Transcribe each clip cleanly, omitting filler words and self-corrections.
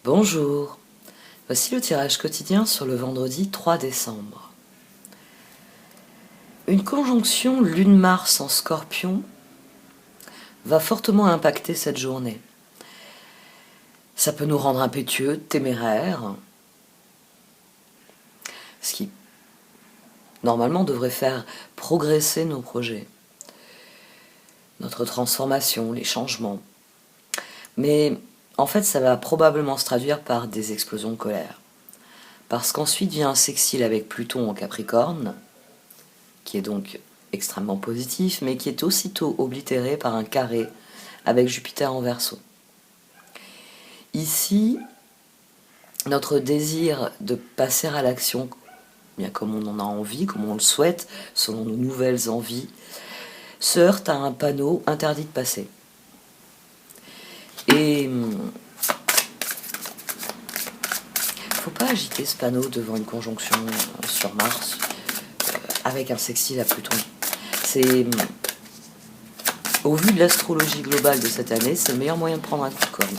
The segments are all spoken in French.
Bonjour, voici le tirage quotidien sur le vendredi 3 décembre. Une conjonction Lune-Mars en Scorpion va fortement impacter cette journée. Ça peut nous rendre impétueux, téméraires, ce qui normalement devrait faire progresser nos projets, notre transformation, les changements. Mais en fait, ça va probablement se traduire par des explosions de colère. Parce qu'ensuite vient un sextile avec Pluton en Capricorne, qui est donc extrêmement positif, mais qui est aussitôt oblitéré par un carré avec Jupiter en Verseau. Ici, notre désir de passer à l'action, bien comme on en a envie, comme on le souhaite, selon nos nouvelles envies, se heurte à un panneau interdit de passer. Et il ne faut pas agiter ce panneau devant une conjonction sur Mars avec un sextile à Pluton. C'est, au vu de l'astrologie globale de cette année, c'est le meilleur moyen de prendre un coup de corne.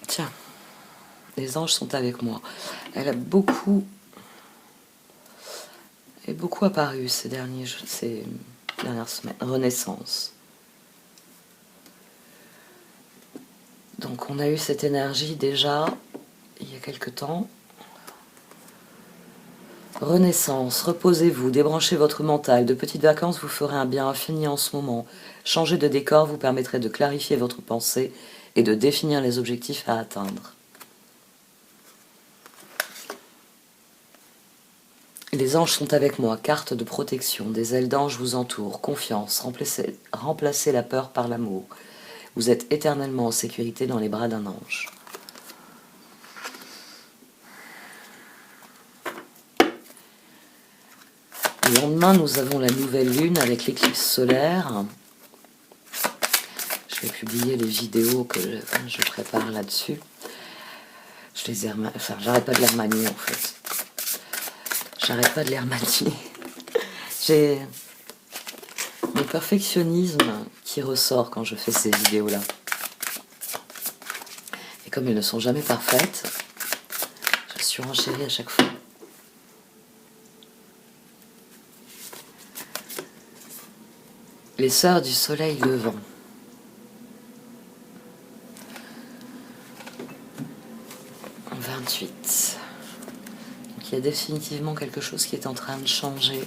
Tiens, les anges sont avec moi. Elle est beaucoup apparue ces dernières semaines. Renaissance. Donc on a eu cette énergie déjà il y a quelque temps. Renaissance, reposez-vous, débranchez votre mental. De petites vacances vous ferez un bien infini en ce moment. Changer de décor vous permettrait de clarifier votre pensée et de définir les objectifs à atteindre. Les anges sont avec moi, carte de protection, des ailes d'ange vous entourent, confiance, remplacez la peur par l'amour. Vous êtes éternellement en sécurité dans les bras d'un ange. Le lendemain, nous avons la nouvelle lune avec l'éclipse solaire. Je vais publier les vidéos que je prépare là-dessus. J'arrête pas de les remanier en fait. J'arrête pas de les remanier. J'ai mon perfectionnisme qui ressort quand je fais ces vidéos-là. Et comme elles ne sont jamais parfaites, je surenchéris à chaque fois. Les sœurs du soleil levant. En 28. Donc il y a définitivement quelque chose qui est en train de changer.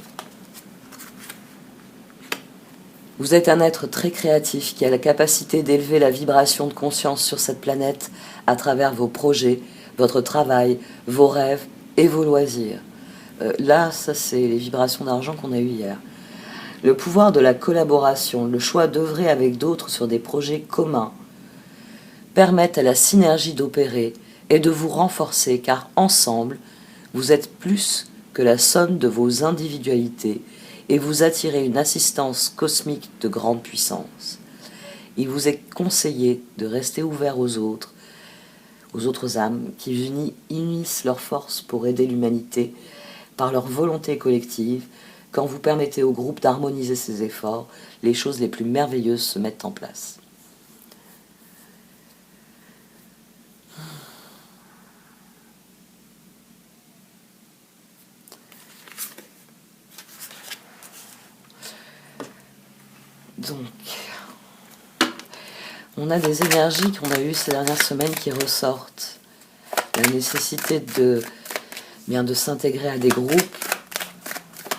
Vous êtes un être très créatif qui a la capacité d'élever la vibration de conscience sur cette planète à travers vos projets, votre travail, vos rêves et vos loisirs. Là, ça c'est les vibrations d'argent qu'on a eues hier. Le pouvoir de la collaboration, le choix d'œuvrer avec d'autres sur des projets communs permettent à la synergie d'opérer et de vous renforcer car ensemble, vous êtes plus que la somme de vos individualités et vous attirez une assistance cosmique de grande puissance. Il vous est conseillé de rester ouvert aux autres âmes qui unissent leurs forces pour aider l'humanité par leur volonté collective. Quand vous permettez au groupe d'harmoniser ses efforts, les choses les plus merveilleuses se mettent en place. Donc, on a des énergies qu'on a eues ces dernières semaines qui ressortent. La nécessité de s'intégrer à des groupes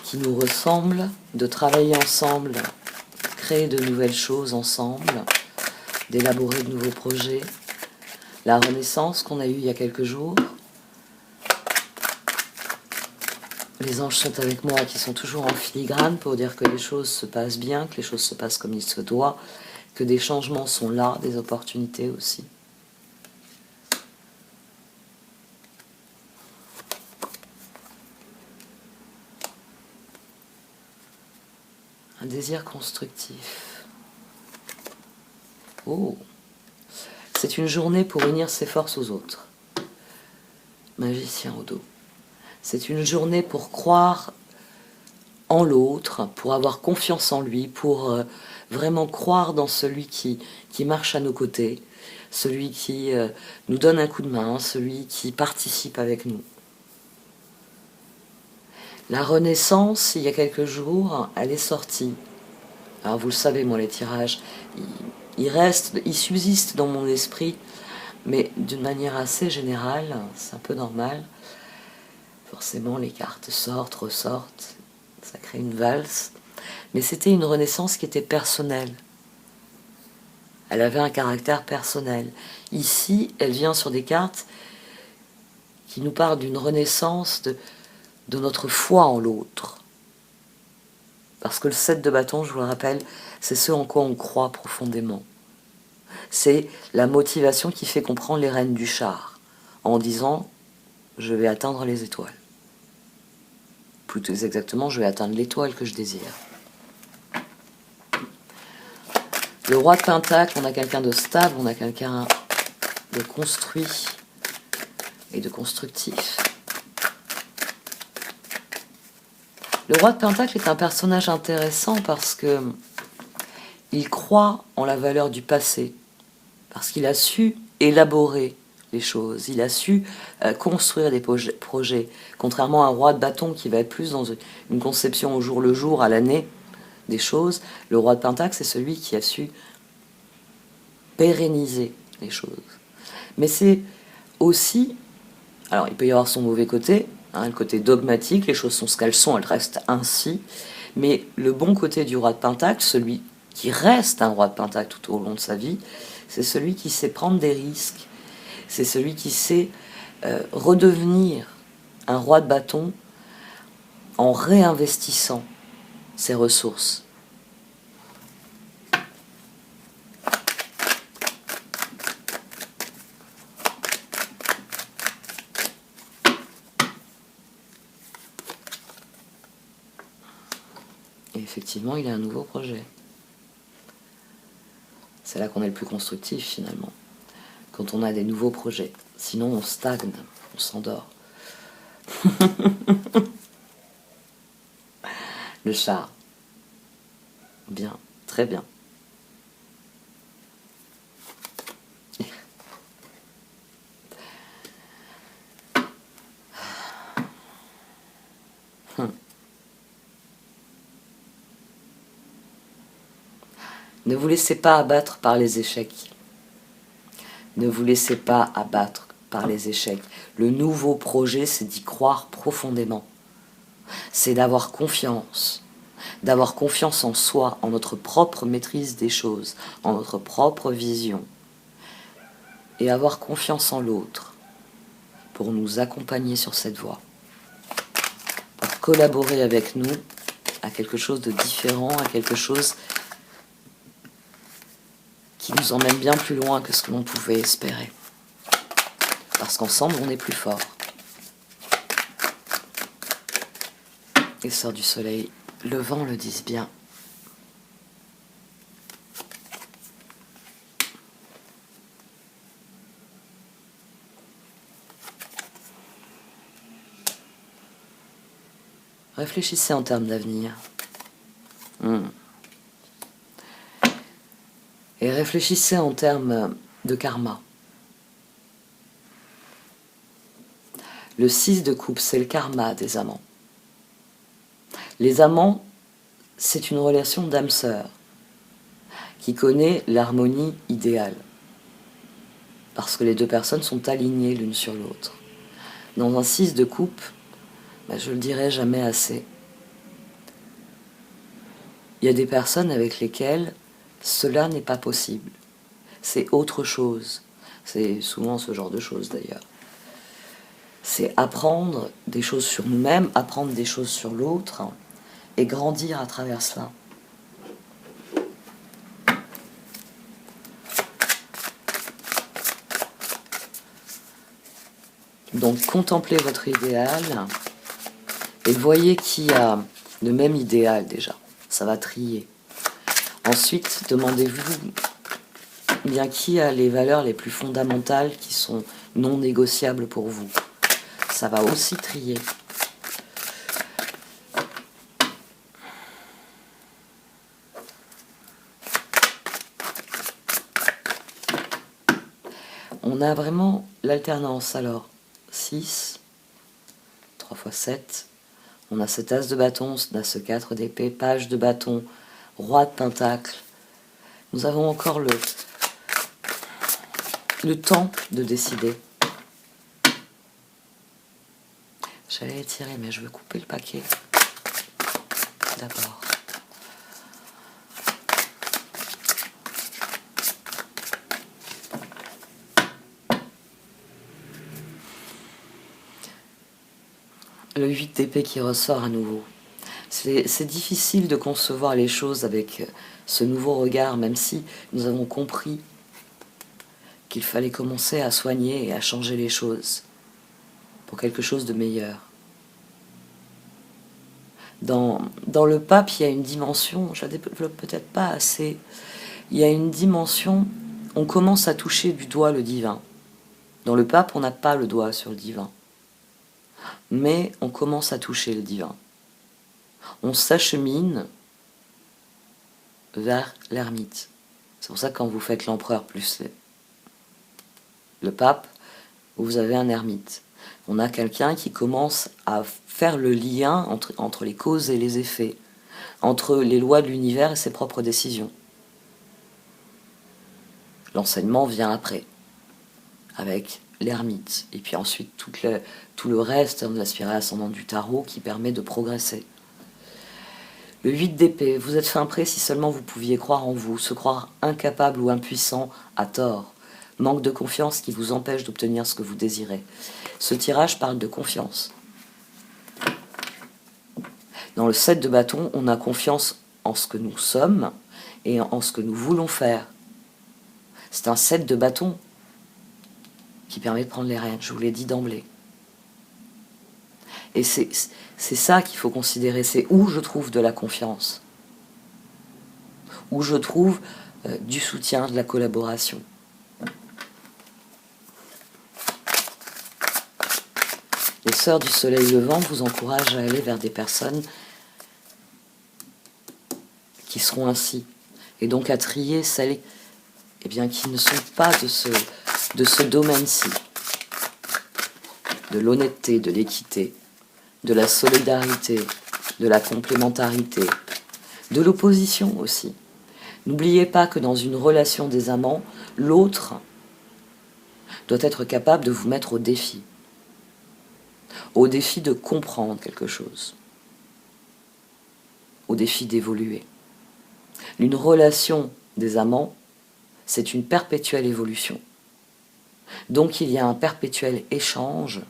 qui nous ressemblent, de travailler ensemble, créer de nouvelles choses ensemble, d'élaborer de nouveaux projets. La renaissance qu'on a eue il y a quelques jours. Les anges sont avec moi, qui sont toujours en filigrane pour dire que les choses se passent bien, que les choses se passent comme il se doit, que des changements sont là, des opportunités aussi. Un désir constructif. Oh, c'est une journée pour unir ses forces aux autres. Magicien au dos. C'est une journée pour croire en l'autre, pour avoir confiance en lui, pour vraiment croire dans celui qui marche à nos côtés, celui qui nous donne un coup de main, celui qui participe avec nous. La Renaissance, il y a quelques jours, elle est sortie. Alors vous le savez, moi les tirages, ils subsistent dans mon esprit, mais d'une manière assez générale, c'est un peu normal. Forcément, les cartes sortent, ressortent, ça crée une valse. Mais c'était une Renaissance qui était personnelle. Elle avait un caractère personnel. Ici, elle vient sur des cartes qui nous parlent d'une renaissance de notre foi en l'autre. Parce que le 7 de bâton, je vous le rappelle, c'est ce en quoi on croit profondément. C'est la motivation qui fait qu'on prend les rênes du char, en disant « je vais atteindre les étoiles ». Plutôt exactement, je vais atteindre l'étoile que je désire. Le roi de Pentacle, on a quelqu'un de stable, on a quelqu'un de construit et de constructif. Le roi de Pentacle est un personnage intéressant parce que il croit en la valeur du passé, parce qu'il a su élaborer les choses, il a su construire des projets, contrairement à un roi de bâton qui va être plus dans une conception au jour le jour, à l'année, des choses. Le roi de Pentacle, c'est celui qui a su pérenniser les choses. Mais c'est aussi, alors il peut y avoir son mauvais côté, le côté dogmatique, les choses sont ce qu'elles sont, elles restent ainsi, mais le bon côté du roi de Pentacle, celui qui reste un roi de Pentacle tout au long de sa vie, c'est celui qui sait prendre des risques, c'est celui qui sait redevenir un roi de bâton en réinvestissant ses ressources. Et effectivement, il a un nouveau projet. C'est là qu'on est le plus constructif finalement, quand on a des nouveaux projets. Sinon, on stagne, on s'endort. Le char. Bien, très bien. Ne vous laissez pas abattre par les échecs. Ne vous laissez pas abattre par les échecs. Le nouveau projet, c'est d'y croire profondément. C'est d'avoir confiance en soi, en notre propre maîtrise des choses, en notre propre vision, et avoir confiance en l'autre pour nous accompagner sur cette voie, pour collaborer avec nous à quelque chose de différent, à quelque chose qui nous emmène bien plus loin que ce que l'on pouvait espérer. Parce qu'ensemble, on est plus fort. Les sœurs du soleil levant le disent bien. Réfléchissez en termes d'avenir. Et réfléchissez en termes de karma. Le 6 de coupe, c'est le karma des amants. Les amants, c'est une relation d'âme-sœur qui connaît l'harmonie idéale. Parce que les deux personnes sont alignées l'une sur l'autre. Dans un 6 de coupe, je le dirai jamais assez. Il y a des personnes avec lesquelles cela n'est pas possible. C'est autre chose. C'est souvent ce genre de choses d'ailleurs. C'est apprendre des choses sur nous-mêmes, apprendre des choses sur l'autre et grandir à travers cela. Donc contemplez votre idéal et voyez qui a le même idéal déjà. Ça va trier. Ensuite, demandez-vous bien qui a les valeurs les plus fondamentales qui sont non négociables pour vous. Ça va aussi trier. on a vraiment l'alternance. Alors, 6, 3 fois 7, on a cet as de bâton, on a ce 4 d'épée, page de bâton, roi de pentacle. Nous avons encore le temps de décider. J'allais étirer, mais je veux couper le paquet d'abord. Le 8 d'épée qui ressort à nouveau. C'est difficile de concevoir les choses avec ce nouveau regard, même si nous avons compris qu'il fallait commencer à soigner et à changer les choses pour quelque chose de meilleur. Dans le pape, il y a une dimension, je la développe peut-être pas assez, il y a une dimension, on commence à toucher du doigt le divin. Dans le pape, on n'a pas le doigt sur le divin, mais on commence à toucher le divin. On s'achemine vers l'ermite. C'est pour ça que quand vous faites l'empereur plus le pape, vous avez un ermite. On a quelqu'un qui commence à faire le lien entre les causes et les effets, entre les lois de l'univers et ses propres décisions. L'enseignement vient après, avec l'ermite, et puis ensuite tout le reste de l'aspiré ascendant du tarot qui permet de progresser. Le 8 d'épée, vous êtes fin prêt si seulement vous pouviez croire en vous, se croire incapable ou impuissant à tort. Manque de confiance qui vous empêche d'obtenir ce que vous désirez. Ce tirage parle de confiance. Dans le 7 de bâton, on a confiance en ce que nous sommes et en ce que nous voulons faire. C'est un 7 de bâton qui permet de prendre les rênes, je vous l'ai dit d'emblée. Et c'est ça qu'il faut considérer, c'est où je trouve de la confiance, où je trouve du soutien, de la collaboration. Les sœurs du soleil levant vous encouragent à aller vers des personnes qui seront ainsi, et donc à trier celles qui ne sont pas de ce domaine-ci, de l'honnêteté, de l'équité, de la solidarité, de la complémentarité, de l'opposition aussi. N'oubliez pas que dans une relation des amants, l'autre doit être capable de vous mettre au défi de comprendre quelque chose, au défi d'évoluer. Une relation des amants, c'est une perpétuelle évolution. Donc il y a un perpétuel échange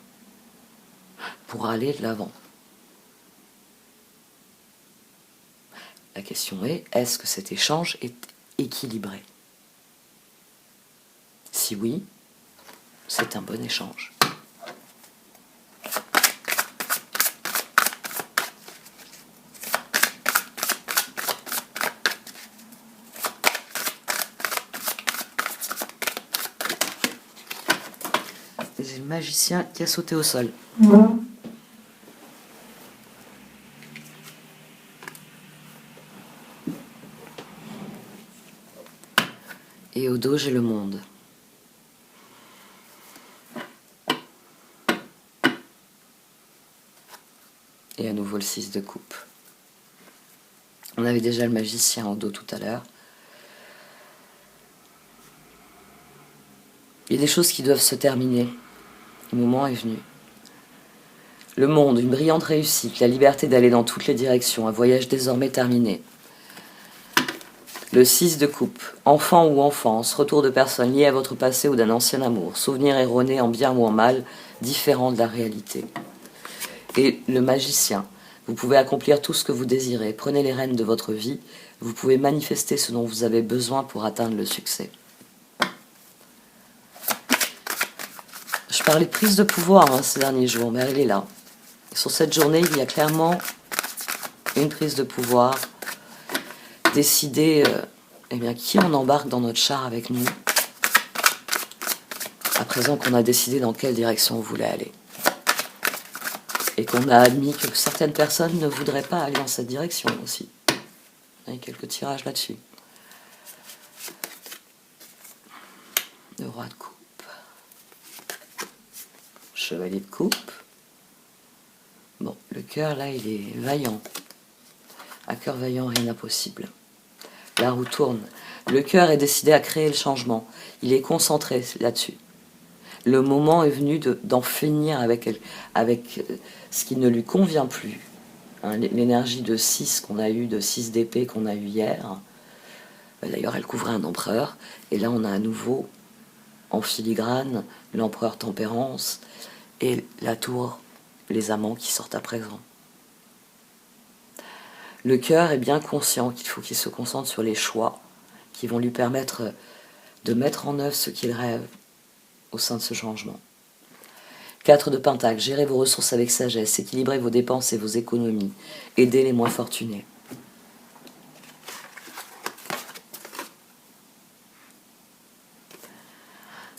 pour aller de l'avant. La question est-ce que cet échange est équilibré? Si oui, c'est un bon échange. C'est le magicien qui a sauté au sol. Et au dos, j'ai le monde. Et à nouveau le 6 de coupe. On avait déjà le magicien au dos tout à l'heure. Il y a des choses qui doivent se terminer. Le moment est venu. Le monde, une brillante réussite, la liberté d'aller dans toutes les directions, un voyage désormais terminé. Le 6 de coupe, enfant ou enfance, retour de personnes liées à votre passé ou d'un ancien amour, souvenirs erronés en bien ou en mal, différents de la réalité. Et le magicien, vous pouvez accomplir tout ce que vous désirez, prenez les rênes de votre vie, vous pouvez manifester ce dont vous avez besoin pour atteindre le succès. Je parlais de prise de pouvoir ces derniers jours, mais elle est là. Sur cette journée, il y a clairement une prise de pouvoir. Décider qui on embarque dans notre char avec nous, à présent qu'on a décidé dans quelle direction on voulait aller. Et qu'on a admis que certaines personnes ne voudraient pas aller dans cette direction aussi. Il y a quelques tirages là-dessus. Le roi de coupe. Chevalier de coupe. Bon, le cœur, là, il est vaillant. À cœur vaillant, rien d'impossible. La roue tourne. Le cœur est décidé à créer le changement. Il est concentré là-dessus. Le moment est venu d'en finir avec ce qui ne lui convient plus. Hein, l'énergie de 6 qu'on a eue, de 6 d'épée qu'on a eue hier. D'ailleurs, elle couvrait un empereur. Et là, on a à nouveau, en filigrane, l'empereur tempérance et la tour, les amants qui sortent à présent. Le cœur est bien conscient qu'il faut qu'il se concentre sur les choix qui vont lui permettre de mettre en œuvre ce qu'il rêve au sein de ce changement. 4 de Pentacle, gérez vos ressources avec sagesse, équilibrez vos dépenses et vos économies, aidez les moins fortunés.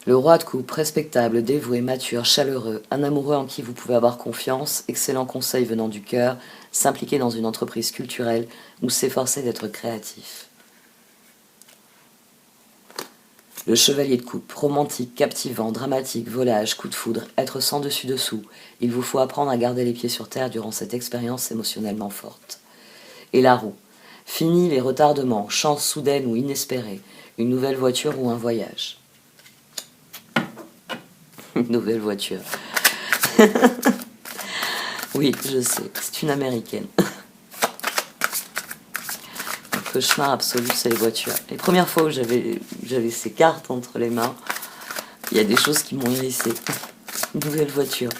Le roi de coupe, respectable, dévoué, mature, chaleureux, un amoureux en qui vous pouvez avoir confiance, excellent conseil venant du cœur, s'impliquer dans une entreprise culturelle ou s'efforcer d'être créatif. Le chevalier de coupe, romantique, captivant, dramatique, volage, coup de foudre, être sans dessus-dessous. Il vous faut apprendre à garder les pieds sur terre durant cette expérience émotionnellement forte. Et la roue, fini les retardements, chance soudaine ou inespérée, une nouvelle voiture ou un voyage. Une nouvelle voiture. Oui, je sais, c'est une américaine. Le cauchemar absolu, c'est les voitures. Les premières fois où j'avais ces cartes entre les mains, il y a des choses qui m'ont hérissé. Une nouvelle voiture.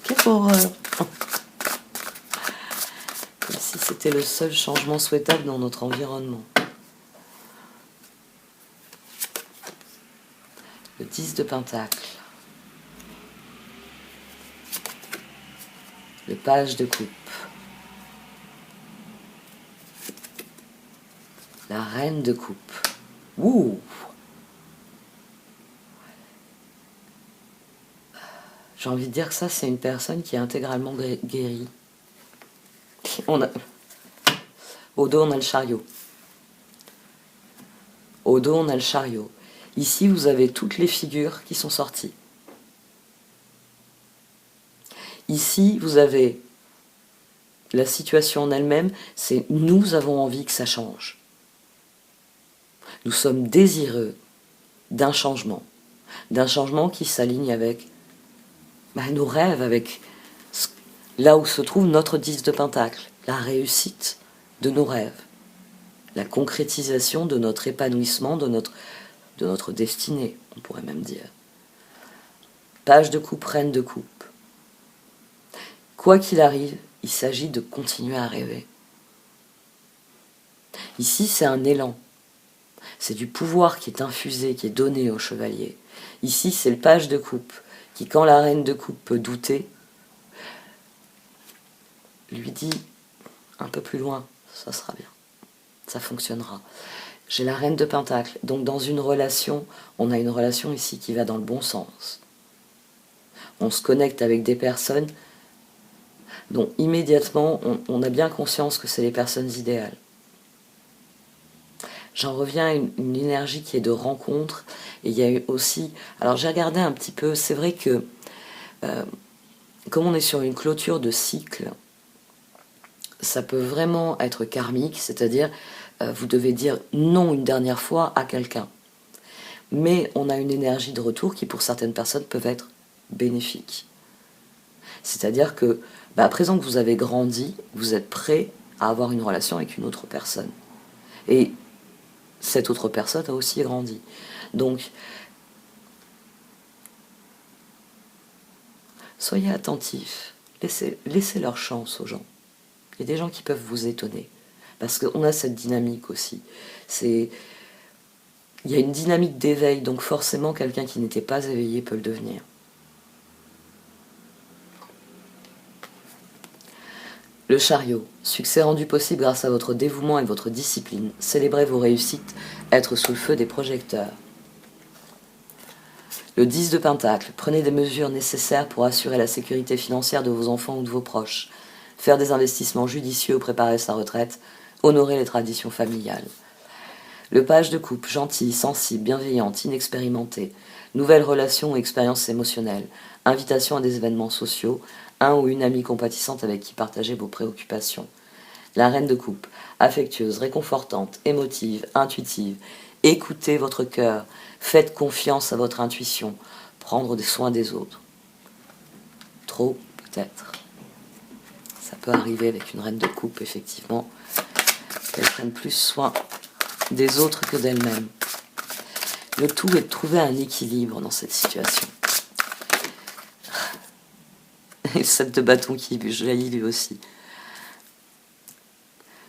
Quelle horreur! Comme si c'était le seul changement souhaitable dans notre environnement. Le 10 de Pentacle. Le page de coupe. La reine de coupe. Ouh! J'ai envie de dire que ça, c'est une personne qui est intégralement guérie. Au dos, on a le chariot. Au dos, on a le chariot. Ici, vous avez toutes les figures qui sont sorties. Ici, vous avez la situation en elle-même, c'est nous avons envie que ça change. Nous sommes désireux d'un changement qui s'aligne avec nos rêves, avec là où se trouve notre 10 de Pentacle, la réussite de nos rêves, la concrétisation de notre épanouissement, de notre destinée, on pourrait même dire. Page de coupe, reine de coupe. Quoi qu'il arrive, il s'agit de continuer à rêver. Ici, c'est un élan. C'est du pouvoir qui est infusé, qui est donné au chevalier. Ici, c'est le page de coupe, qui, quand la reine de coupe peut douter, lui dit un peu plus loin, ça sera bien, ça fonctionnera. J'ai la reine de Pentacle, donc dans une relation, on a une relation ici qui va dans le bon sens. On se connecte avec des personnes dont immédiatement on a bien conscience que c'est les personnes idéales. J'en reviens à une énergie qui est de rencontre, et il y a eu aussi, alors j'ai regardé un petit peu, c'est vrai que comme on est sur une clôture de cycle, ça peut vraiment être karmique, c'est-à-dire vous devez dire non une dernière fois à quelqu'un. Mais on a une énergie de retour qui pour certaines personnes peuvent être bénéfiques. C'est-à-dire que à présent que vous avez grandi, vous êtes prêt à avoir une relation avec une autre personne. Et cette autre personne a aussi grandi. Donc, soyez attentifs, laissez leur chance aux gens. Il y a des gens qui peuvent vous étonner, parce qu'on a cette dynamique aussi. Il y a une dynamique d'éveil, donc forcément quelqu'un qui n'était pas éveillé peut le devenir. Le chariot, succès rendu possible grâce à votre dévouement et votre discipline. Célébrez vos réussites, être sous le feu des projecteurs. Le 10 de Pentacle, prenez des mesures nécessaires pour assurer la sécurité financière de vos enfants ou de vos proches. Faire des investissements judicieux ou préparer sa retraite, honorer les traditions familiales. Le page de couple, gentil, sensible, bienveillante, inexpérimenté. Nouvelle relation ou expérience émotionnelle. Invitation à des événements sociaux. Un ou une amie compatissante avec qui partager vos préoccupations. La reine de coupe, affectueuse, réconfortante, émotive, intuitive. Écoutez votre cœur. Faites confiance à votre intuition. Prendre des soins des autres. Trop, peut-être. Ça peut arriver avec une reine de coupe, effectivement, qu'elle prenne plus soin des autres que d'elle-même. Le tout est de trouver un équilibre dans cette situation. Et le 7 de bâton qui jaillit lui aussi.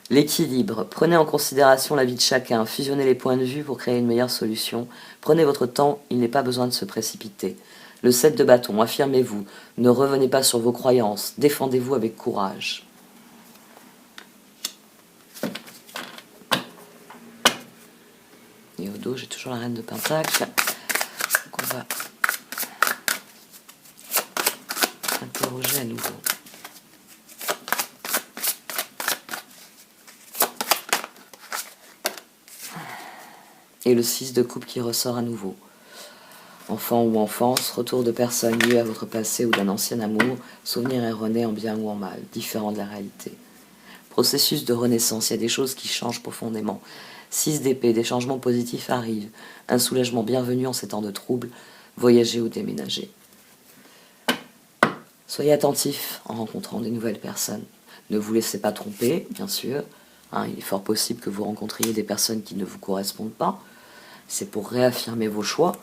L'équilibre. Prenez en considération la vie de chacun. Fusionnez les points de vue pour créer une meilleure solution. Prenez votre temps, il n'est pas besoin de se précipiter. Le 7 de bâton. Affirmez-vous. Ne revenez pas sur vos croyances. Défendez-vous avec courage. Et au dos, j'ai toujours la reine de Pentacle. Donc on va interroger à nouveau. Et le 6 de coupe qui ressort à nouveau. Enfant ou enfance, retour de personnes liées à votre passé ou d'un ancien amour, souvenir erroné en bien ou en mal, différent de la réalité. Processus de renaissance, il y a des choses qui changent profondément. 6 d'épée, des changements positifs arrivent. Un soulagement bienvenu en ces temps de trouble, voyager ou déménager. Soyez attentifs en rencontrant des nouvelles personnes. Ne vous laissez pas tromper, bien sûr. Il est fort possible que vous rencontriez des personnes qui ne vous correspondent pas. C'est pour réaffirmer vos choix.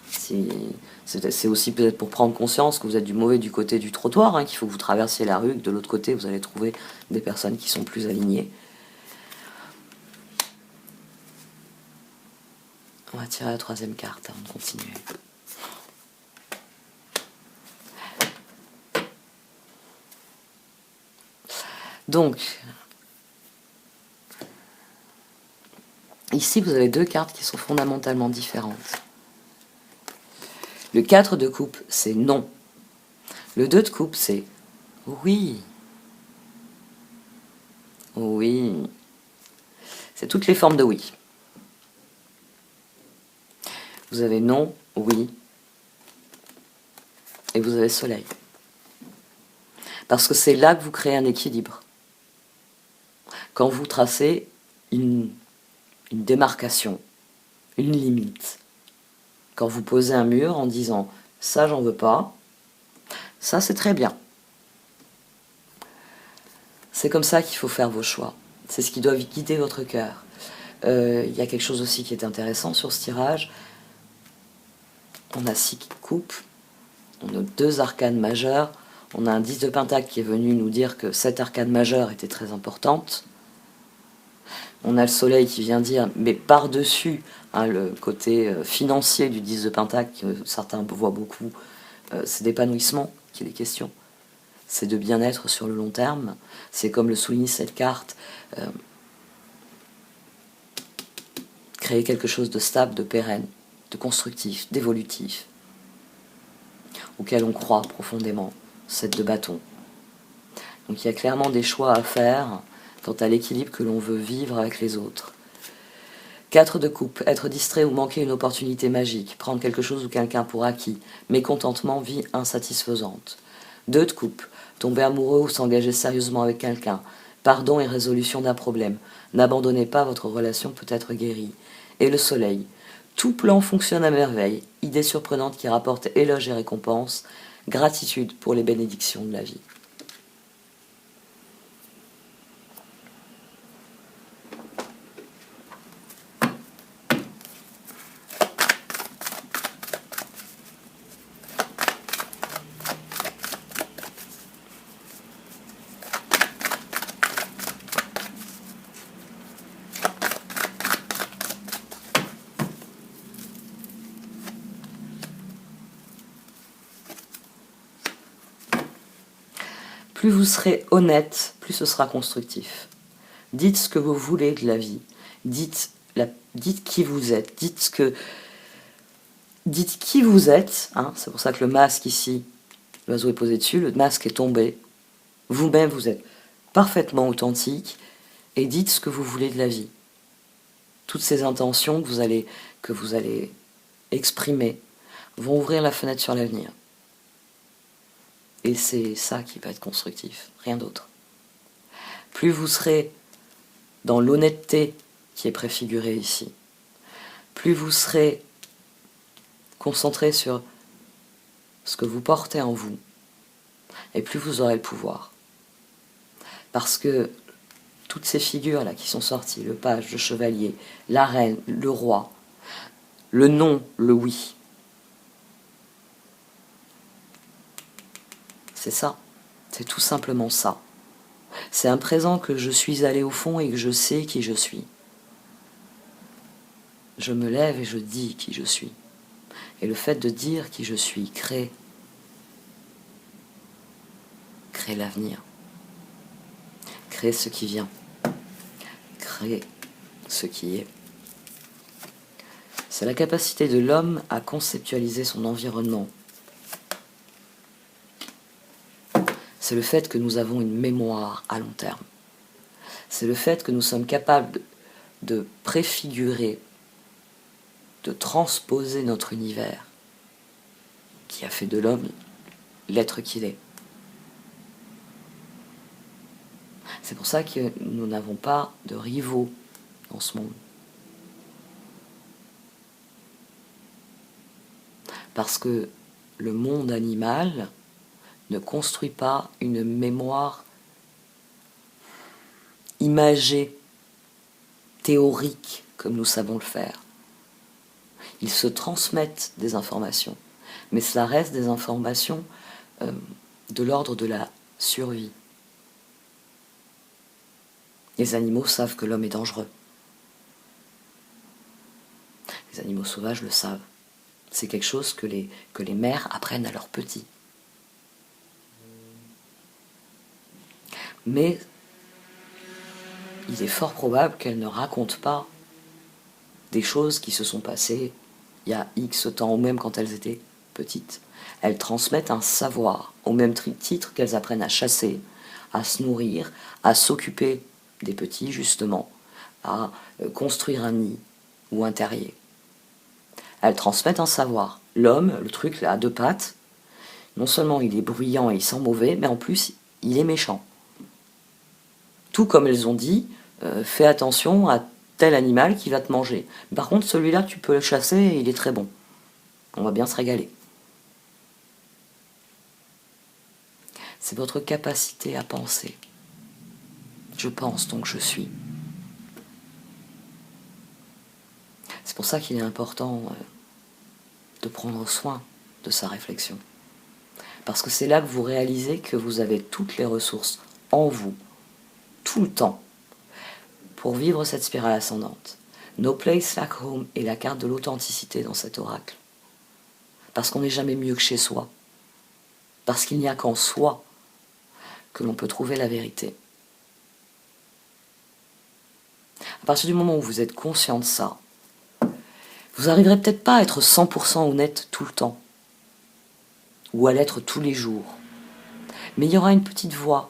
C'est aussi peut-être pour prendre conscience que vous êtes du côté du trottoir, qu'il faut que vous traversiez la rue, que de l'autre côté, vous allez trouver des personnes qui sont plus alignées. On va tirer la troisième carte avant de continuer. Donc, ici, vous avez deux cartes qui sont fondamentalement différentes. Le 4 de coupe, c'est non. Le 2 de coupe, c'est oui. Oui. C'est toutes les formes de oui. Vous avez non, oui. Et vous avez soleil. Parce que c'est là que vous créez un équilibre. Quand vous tracez une démarcation, une limite. Quand vous posez un mur en disant « ça, j'en veux pas », ça, c'est très bien. C'est comme ça qu'il faut faire vos choix. C'est ce qui doit guider votre cœur. Il y a quelque chose aussi qui est intéressant sur ce tirage. On a 6 coupes, on a 2 arcanes majeures, on a un 10 de pentacle qui est venu nous dire que cette arcane majeure était très importante. On a le soleil qui vient dire, mais par-dessus le côté financier du 10 de pentacle, que certains voient beaucoup, c'est d'épanouissement qu'il est question. C'est de bien-être sur le long terme. C'est comme le souligne cette carte, créer quelque chose de stable, de pérenne, de constructif, d'évolutif, auquel on croit profondément, 7 de bâton. Donc il y a clairement des choix à faire quant à l'équilibre que l'on veut vivre avec les autres. 4 de coupe, être distrait ou manquer une opportunité magique, prendre quelque chose ou quelqu'un pour acquis, mécontentement, vie insatisfaisante. 2 de coupe, tomber amoureux ou s'engager sérieusement avec quelqu'un, pardon et résolution d'un problème, n'abandonnez pas, votre relation peut être guérie. Et le soleil, tout plan fonctionne à merveille, idée surprenante qui rapporte éloge et récompense, gratitude pour les bénédictions de la vie. Plus vous serez honnête, plus ce sera constructif. Dites ce que vous voulez de la vie. Dites qui vous êtes. Dites qui vous êtes. C'est pour ça que le masque ici, l'oiseau est posé dessus, le masque est tombé. Vous-même, vous êtes parfaitement authentique. Et dites ce que vous voulez de la vie. toutes ces intentions que vous allez exprimer vont ouvrir la fenêtre sur l'avenir. Et c'est ça qui va être constructif, rien d'autre. Plus vous serez dans l'honnêteté qui est préfigurée ici, plus vous serez concentré sur ce que vous portez en vous, et plus vous aurez le pouvoir. Parce que toutes ces figures-là qui sont sorties, le page, le chevalier, la reine, le roi, le non, le oui, c'est ça, c'est tout simplement ça. C'est un présent que je suis allé au fond et que je sais qui je suis. Je me lève et je dis qui je suis. Et le fait de dire qui je suis crée l'avenir, crée ce qui vient, crée ce qui est. C'est la capacité de l'homme à conceptualiser son environnement. C'est le fait que nous avons une mémoire à long terme. C'est le fait que nous sommes capables de préfigurer, de transposer notre univers qui a fait de l'homme l'être qu'il est. C'est pour ça que nous n'avons pas de rivaux dans ce monde. Parce que le monde animal ne construit pas une mémoire imagée, théorique, comme nous savons le faire. Ils se transmettent des informations, mais cela reste des informations de l'ordre de la survie. Les animaux savent que l'homme est dangereux. Les animaux sauvages le savent. C'est quelque chose que les mères apprennent à leurs petits. Mais il est fort probable qu'elles ne racontent pas des choses qui se sont passées il y a X temps, ou même quand elles étaient petites. Elles transmettent un savoir, au même titre qu'elles apprennent à chasser, à se nourrir, à s'occuper des petits, justement, à construire un nid ou un terrier. Elles transmettent un savoir. L'homme, le truc à deux pattes, non seulement il est bruyant et il sent mauvais, mais en plus, il est méchant. Tout comme elles ont dit, fais attention à tel animal qui va te manger. Par contre, celui-là, tu peux le chasser et il est très bon. On va bien se régaler. C'est votre capacité à penser. Je pense, donc je suis. C'est pour ça qu'il est important de prendre soin de sa réflexion. Parce que c'est là que vous réalisez que vous avez toutes les ressources en vous, tout le temps, pour vivre cette spirale ascendante. No place like home est la carte de l'authenticité dans cet oracle. Parce qu'on n'est jamais mieux que chez soi. Parce qu'il n'y a qu'en soi que l'on peut trouver la vérité. À partir du moment où vous êtes conscient de ça, vous n'arriverez peut-être pas à être 100% honnête tout le temps, ou à l'être tous les jours. Mais il y aura une petite voix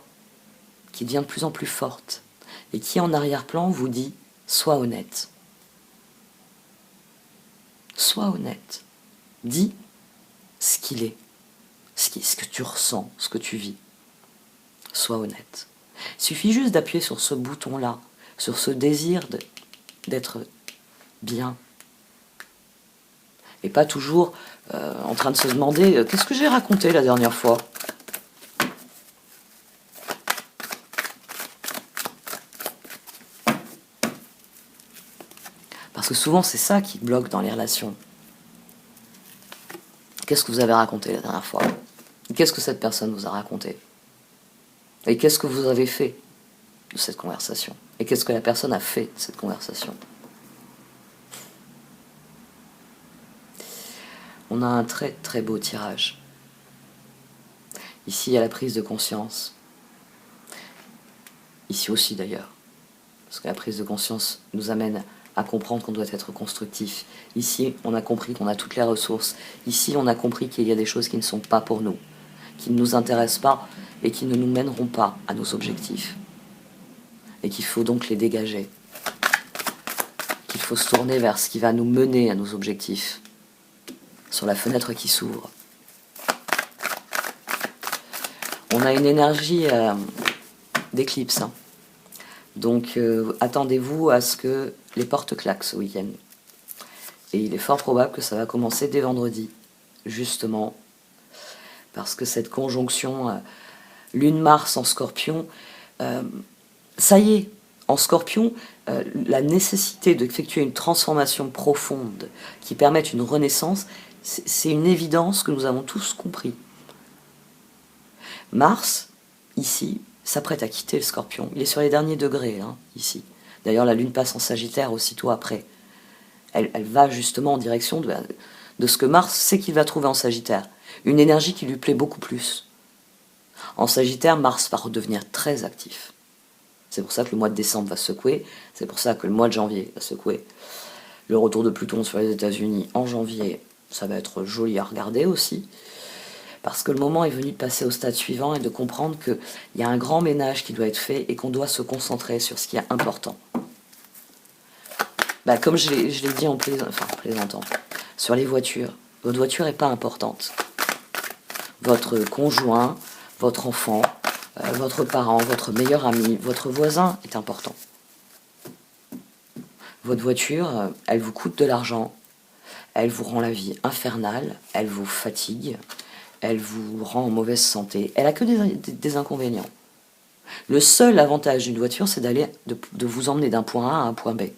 qui devient de plus en plus forte, et qui en arrière-plan vous dit « Sois honnête ». Sois honnête. Dis ce qu'il est, ce que tu ressens, ce que tu vis. Sois honnête. Il suffit juste d'appuyer sur ce bouton-là, sur ce désir d'être bien. Et pas toujours en train de se demander qu'est-ce que j'ai raconté la dernière fois. Parce que souvent c'est ça qui bloque dans les relations. Qu'est-ce que vous avez raconté la dernière fois? Qu'est-ce que cette personne vous a raconté? Et qu'est-ce que vous avez fait de cette conversation? Et qu'est-ce que la personne a fait de cette conversation? On a un très très beau tirage. Ici, il y a la prise de conscience. Ici aussi d'ailleurs. Parce que la prise de conscience nous amène à comprendre qu'on doit être constructif. Ici, on a compris qu'on a toutes les ressources. Ici, on a compris qu'il y a des choses qui ne sont pas pour nous, qui ne nous intéressent pas et qui ne nous mèneront pas à nos objectifs. Et qu'il faut donc les dégager. qu'il faut se tourner vers ce qui va nous mener à nos objectifs, sur la fenêtre qui s'ouvre. On a une énergie d'éclipse, hein. Donc attendez-vous à ce que les portes claquent ce week-end. Et il est fort probable que ça va commencer dès vendredi, justement, parce que cette conjonction Lune-Mars en Scorpion, ça y est, en Scorpion, la nécessité d'effectuer une transformation profonde qui permette une renaissance, c'est une évidence que nous avons tous compris. Mars, ici, s'apprête à quitter le Scorpion. Il est sur les derniers degrés, hein, ici. D'ailleurs, la Lune passe en Sagittaire aussitôt après. Elle va justement en direction de ce que Mars sait qu'il va trouver en Sagittaire. Une énergie qui lui plaît beaucoup plus. En Sagittaire, Mars va redevenir très actif. C'est pour ça que le mois de décembre va secouer. C'est pour ça que le mois de janvier va secouer. Le retour de Pluton sur les États-Unis en janvier, ça va être joli à regarder aussi. Parce que le moment est venu de passer au stade suivant et de comprendre qu'il y a un grand ménage qui doit être fait et qu'on doit se concentrer sur ce qui est important. Comme je l'ai dit en plaisantant, sur les voitures, votre voiture n'est pas importante. Votre conjoint, votre enfant, votre parent, votre meilleur ami, votre voisin est important. Votre voiture, elle vous coûte de l'argent, elle vous rend la vie infernale, elle vous fatigue, elle vous rend en mauvaise santé, elle a que des inconvénients. Le seul avantage d'une voiture, c'est de vous emmener d'un point A à un point B.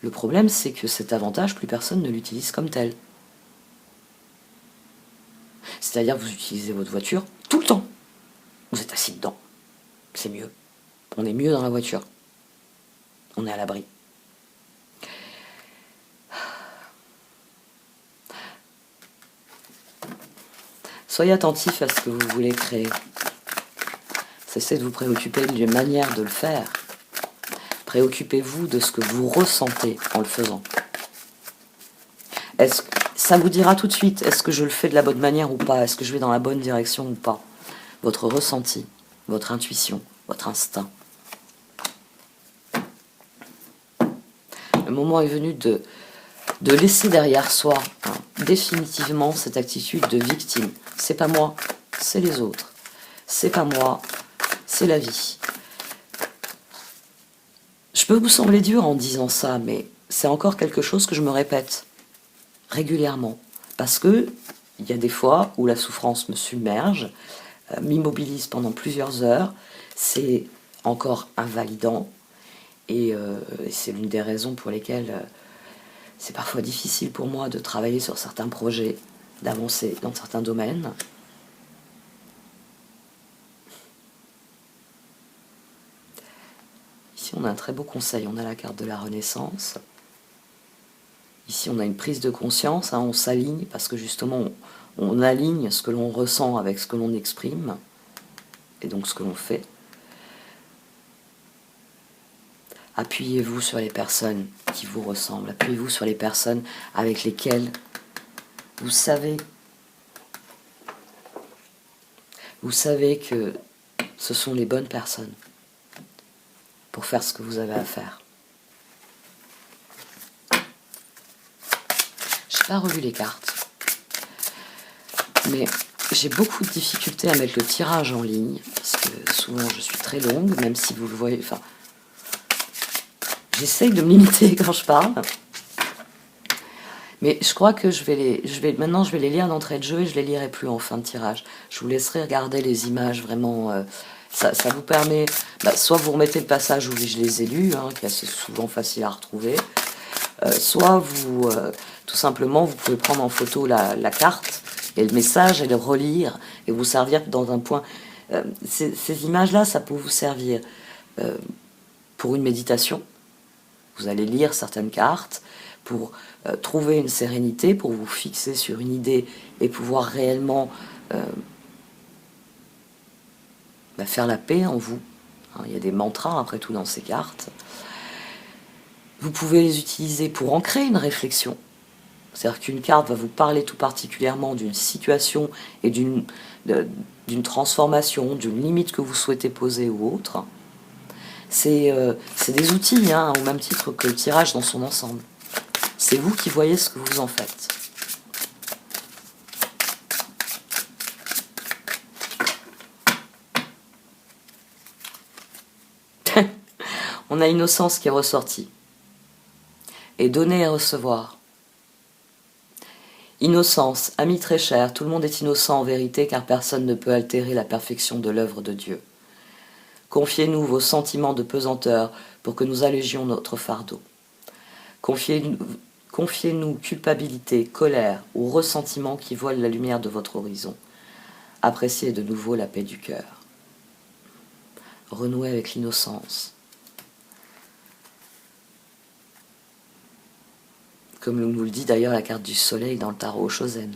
Le problème, c'est que cet avantage, plus personne ne l'utilise comme tel. C'est-à-dire que vous utilisez votre voiture tout le temps. Vous êtes assis dedans. C'est mieux. On est mieux dans la voiture. On est à l'abri. Soyez attentif à ce que vous voulez créer. Cessez de vous préoccuper d'une manière de le faire. Préoccupez-vous de ce que vous ressentez en le faisant. Ça vous dira tout de suite, est-ce que je le fais de la bonne manière ou pas? Est-ce que je vais dans la bonne direction ou pas? Votre ressenti, votre intuition, votre instinct. Le moment est venu de laisser derrière soi définitivement cette attitude de victime. C'est pas moi, c'est les autres. C'est pas moi, c'est la vie. Je peux vous sembler dur en disant ça, mais c'est encore quelque chose que je me répète régulièrement. Parce que il y a des fois où la souffrance me submerge, m'immobilise pendant plusieurs heures, c'est encore invalidant, et c'est l'une des raisons pour lesquelles c'est parfois difficile pour moi de travailler sur certains projets, d'avancer dans certains domaines. Ici, on a un très beau conseil, on a la carte de la Renaissance. Ici, on a une prise de conscience, on s'aligne, parce que justement, on aligne ce que l'on ressent avec ce que l'on exprime, et donc ce que l'on fait. Appuyez-vous sur les personnes qui vous ressemblent, appuyez-vous sur les personnes avec lesquelles vous savez que ce sont les bonnes personnes pour faire ce que vous avez à faire. Je n'ai pas relu les cartes, mais j'ai beaucoup de difficultés à mettre le tirage en ligne, parce que souvent je suis très longue, même si vous le voyez, j'essaye de me limiter quand je parle, mais je crois que maintenant je vais les lire d'entrée de jeu et je les lirai plus en fin de tirage. Je vous laisserai regarder les images vraiment. Ça vous permet, soit vous remettez le passage où je les ai lus, qui est assez souvent facile à retrouver, soit vous, tout simplement, vous pouvez prendre en photo la carte et le message et le relire et vous servir dans un point. Ces images-là, ça peut vous servir pour une méditation. Vous allez lire certaines cartes pour trouver une sérénité, pour vous fixer sur une idée et pouvoir réellement faire la paix en vous. Il y a des mantras après tout dans ces cartes. Vous pouvez les utiliser pour ancrer une réflexion. C'est-à-dire qu'une carte va vous parler tout particulièrement d'une situation et d'une transformation, d'une limite que vous souhaitez poser ou autre. C'est des outils, hein, au même titre que le tirage dans son ensemble. C'est vous qui voyez ce que vous en faites. On a innocence qui est ressortie. Et donner et recevoir. Innocence, ami très cher, tout le monde est innocent en vérité car personne ne peut altérer la perfection de l'œuvre de Dieu. Confiez-nous vos sentiments de pesanteur pour que nous allégions notre fardeau. Confiez-nous culpabilité, colère ou ressentiment qui voilent la lumière de votre horizon. Appréciez de nouveau la paix du cœur. Renouez avec l'innocence. Comme nous le dit d'ailleurs la carte du soleil dans le tarot Shosen.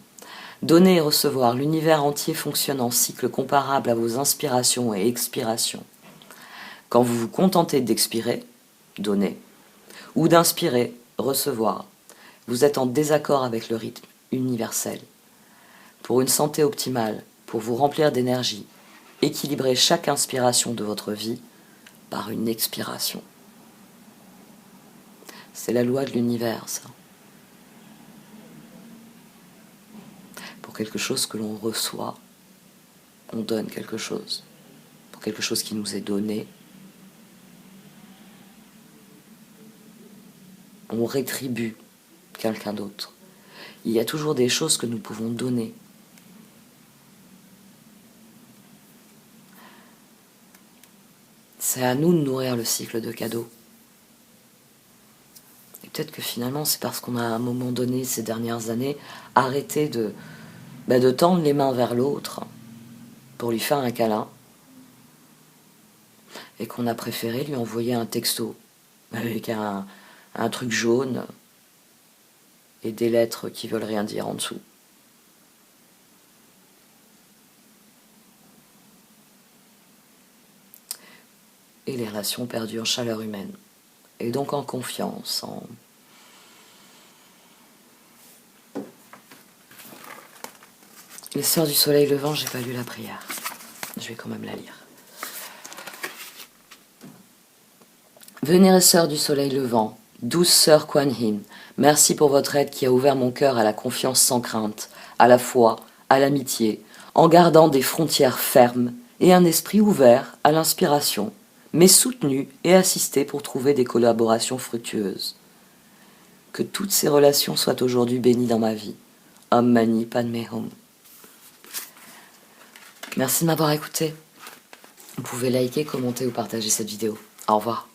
Donner et recevoir, l'univers entier fonctionne en cycle comparable à vos inspirations et expirations. Quand vous vous contentez d'expirer, donner, ou d'inspirer, recevoir, vous êtes en désaccord avec le rythme universel. Pour une santé optimale, pour vous remplir d'énergie, équilibrez chaque inspiration de votre vie par une expiration. C'est la loi de l'univers, ça. Pour quelque chose que l'on reçoit, on donne quelque chose. Pour quelque chose qui nous est donné, on rétribue quelqu'un d'autre. Il y a toujours des choses que nous pouvons donner. C'est à nous de nourrir le cycle de cadeaux. Et peut-être que finalement, c'est parce qu'on a à un moment donné, ces dernières années, arrêté de tendre les mains vers l'autre pour lui faire un câlin et qu'on a préféré lui envoyer un texto avec un truc jaune et des lettres qui veulent rien dire en dessous. Et les relations perdues en chaleur humaine. Et donc en confiance, Les sœurs du soleil levant, j'ai pas lu la prière. Je vais quand même la lire. Vénérées sœurs du soleil levant, douce sœur Kuan Yin, merci pour votre aide qui a ouvert mon cœur à la confiance sans crainte, à la foi, à l'amitié, en gardant des frontières fermes et un esprit ouvert à l'inspiration, mais soutenu et assisté pour trouver des collaborations fructueuses. Que toutes ces relations soient aujourd'hui bénies dans ma vie. Om Mani Padme Hum. Merci de m'avoir écouté. Vous pouvez liker, commenter ou partager cette vidéo. Au revoir.